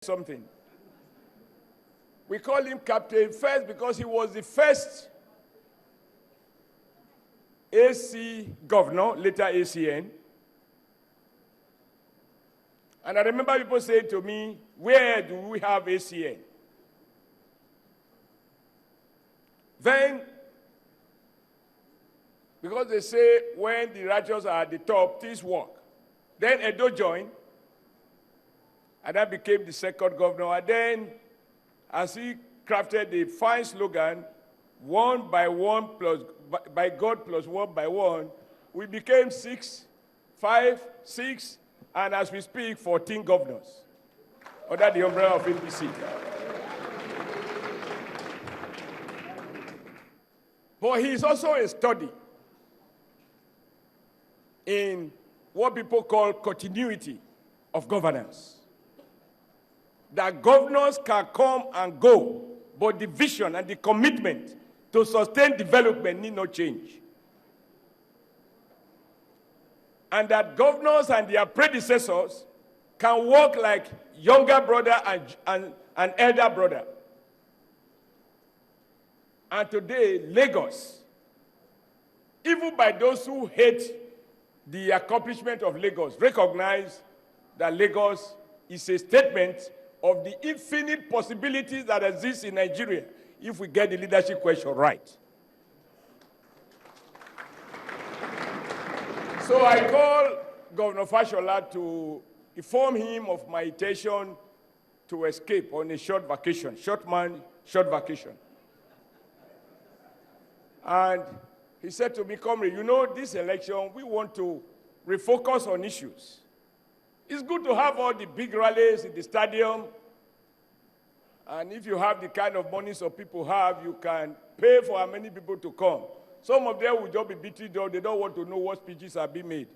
something. We call him Captain first because he was the first AC governor, later ACN. And I remember people saying to me, where do we have ACN? Then, because they say when the righteous are at the top, things work. Then Edo joined, and I became the second governor. And then, as he crafted the fine slogan, one by one plus, by God plus one by one, we became 6, 5, 6, and as we speak, 14 governors under the umbrella of APC. But he's also a study in what people call continuity of governance. That governors can come and go, but the vision and the commitment to sustain development need not change. And that governors and their predecessors can work like younger brother and elder brother. And today, Lagos, even by those who hate the accomplishment of Lagos, recognize that Lagos is a statement of the infinite possibilities that exist in Nigeria if we get the leadership question right. So I call Governor Fashola to inform him of my intention to escape on a short vacation, short man, short vacation. And he said to me, Comrade, you know, this election, we want to refocus on issues. It's good to have all the big rallies in the stadium. And if you have the kind of money some people have, you can pay for how many people to come. Some of them will just be beaten down. They don't want to know what speeches are being made.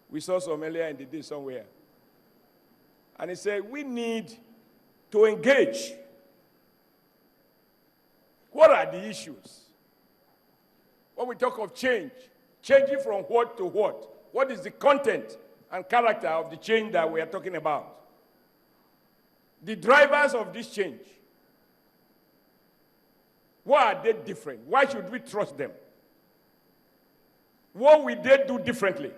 We saw some earlier in the day somewhere. And he said, we need to engage. What are the issues? When we talk of change, changing from what to what is the content and character of the change that we are talking about? The drivers of this change, why are they different? Why should we trust them? What will they do differently?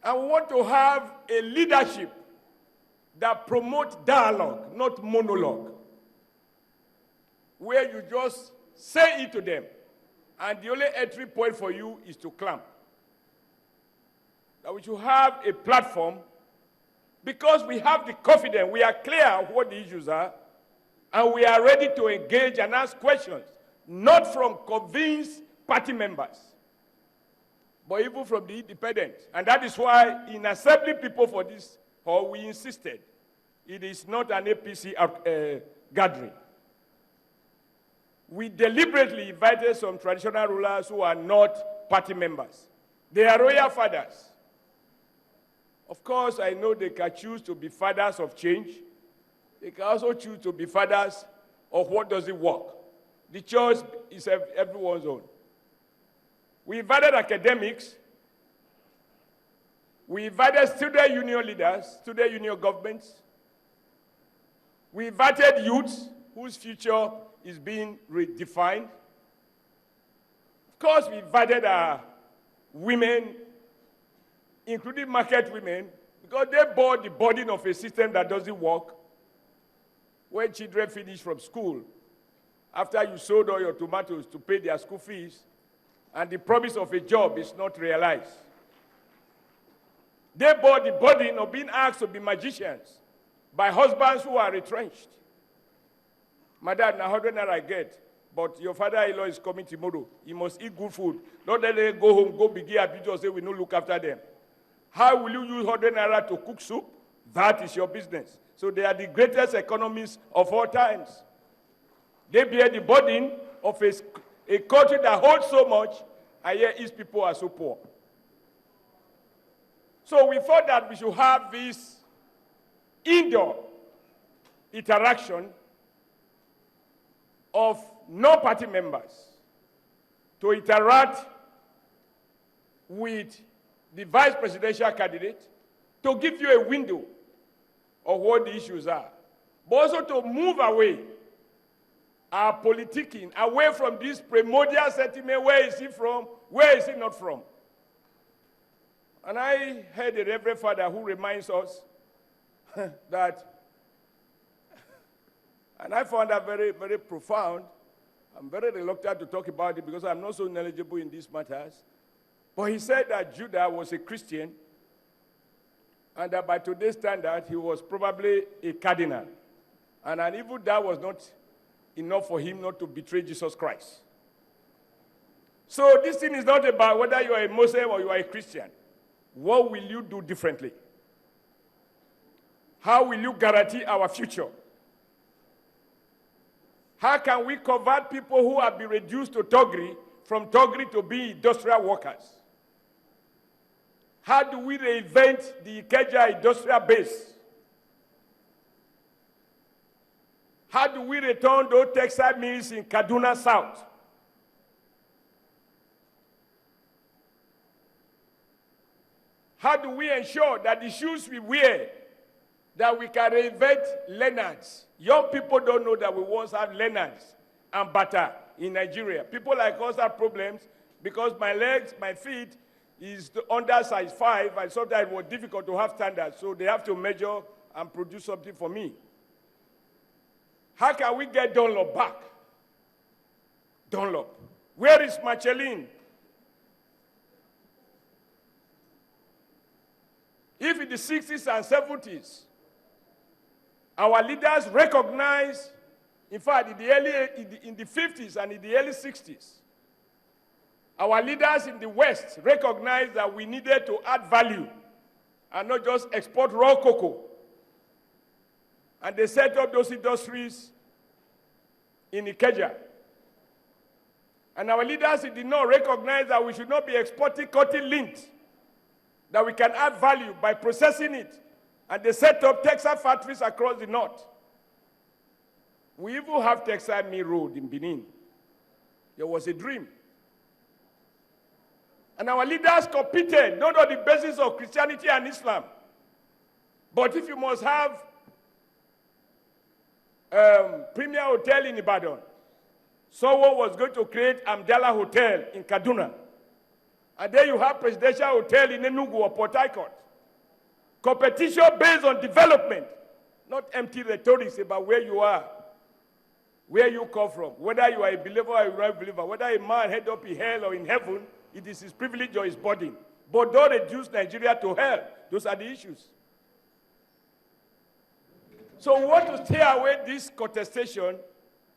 I want to have a leadership that promotes dialogue, not monologue, where you just say it to them, and the only entry point for you is to clamp. That we should have a platform because we have the confidence, we are clear of what the issues are, and we are ready to engage and ask questions, not from convinced party members, but even from the independents. And that is why in assembling people for this hall, we insisted it is not an APC gathering. We deliberately invited some traditional rulers who are not party members. They are royal fathers. Of course, I know they can choose to be fathers of change. They can also choose to be fathers of what doesn't work. The choice is everyone's own. We invited academics. We invited student union leaders, student union governments. We invited youths whose future is being redefined. Of course, we invited women, including market women, because they bore the burden of a system that doesn't work. When children finish from school, after you sold all your tomatoes to pay their school fees, and the promise of a job is not realized. They bore the burden of being asked to be magicians by husbands who are retrenched. My dad, now 100 naira I get, but your father-in-law is coming tomorrow. He must eat good food. Don't let them go home, go begin abuse or say we no look after them. How will you use 100 naira to cook soup? That is your business. So they are the greatest economists of all times. They bear the burden of a country that holds so much, and yet its people are so poor. So we thought that we should have this indoor interaction of non-party members to interact with the vice presidential candidate to give you a window of what the issues are, but also to move away our politicking, away from this primordial sentiment, where is he from, where is he not from? And I heard a Reverend Father who reminds us that, and I found that very, very profound. I'm very reluctant to talk about it because I'm not so knowledgeable in these matters. But he said that Judah was a Christian, and that by today's standard, he was probably a cardinal. And even that was not enough for him not to betray Jesus Christ. So this thing is not about whether you are a Muslim or you are a Christian. What will you do differently? How will you guarantee our future? How can we convert people who have been reduced to thuggery from thuggery to be industrial workers? How do we reinvent the Ikeja industrial base? How do we return those textile mills in Kaduna South? How do we ensure that the shoes we wear, that we can reinvent Leonards? Young people don't know that we once had Leonards and Bata in Nigeria. People like us have problems because my legs, my feet is under size 5, and sometimes it was difficult to have standards, so they have to measure and produce something for me. How can we get Dunlop back? Dunlop. Where is Michelin? If in the 60s and 70s, our leaders recognized, in fact, in the 50s and in the early 60s, our leaders in the West recognized that we needed to add value and not just export raw cocoa. And they set up those industries in Ikeja. And our leaders did not recognize that we should not be exporting cotton lint, that we can add value by processing it. And they set up textile factories across the north. We even have Textile Mill Road in Benin. There was a dream. And our leaders competed, not on the basis of Christianity and Islam, but if you must have Premier Hotel in Ibadan, someone was going to create Amdala Hotel in Kaduna. And then you have Presidential Hotel in Enugu or Port Harcourt. Competition based on development, not empty rhetoric about where you are, where you come from, whether you are a believer or you are not a believer, whether a man head up in hell or in heaven, it is his privilege or his burden. But don't reduce Nigeria to hell. Those are the issues. So we want to stay away this contestation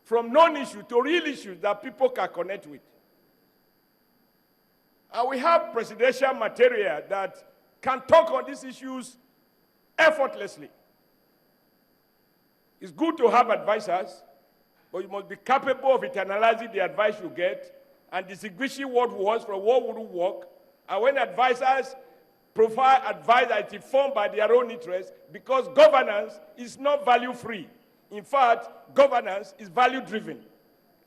from non-issue to real issues that people can connect with. And we have presidential material that can talk on these issues effortlessly. It's good to have advisors, but you must be capable of internalizing the advice you get and distinguishing what works from what wouldn't work. And when advisors provide advice that is informed by their own interests, because governance is not value-free. In fact, governance is value-driven.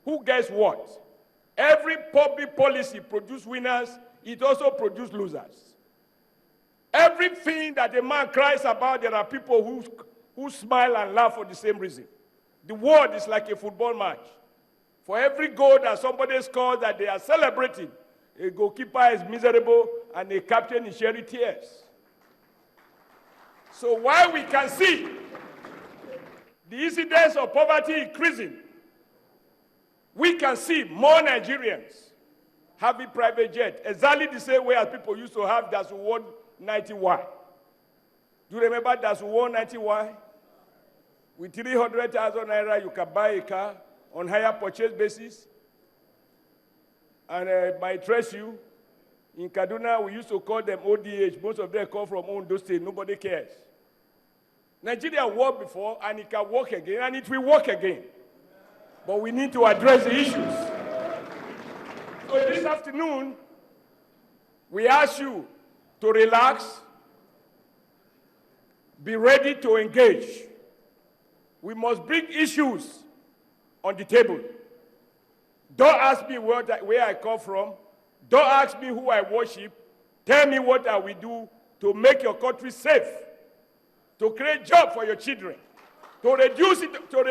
Who gets what? Every public policy produces winners, it also produces losers. Everything that a man cries about, there are people who smile and laugh for the same reason. The world is like a football match. For every goal that somebody scores that they are celebrating, a goalkeeper is miserable and a captain is shedding tears. So while we can see the incidence of poverty increasing, we can see more Nigerians having private jet, exactly the same way as people used to have Dasu 190Y. Do you remember Dasu 190Y? With 300,000 naira, you can buy a car on higher purchase basis. And by trust you, in Kaduna, we used to call them ODH. Most of them come from Ondo State. Nobody cares. Nigeria worked before, and it can work again, and it will work again. But we need to address the issues. So this afternoon, we ask you to relax, be ready to engage. We must bring issues on the table. Don't ask me where I come from. Don't ask me who I worship. Tell me what I will do to make your country safe. to create jobs for your children, to reduce it, to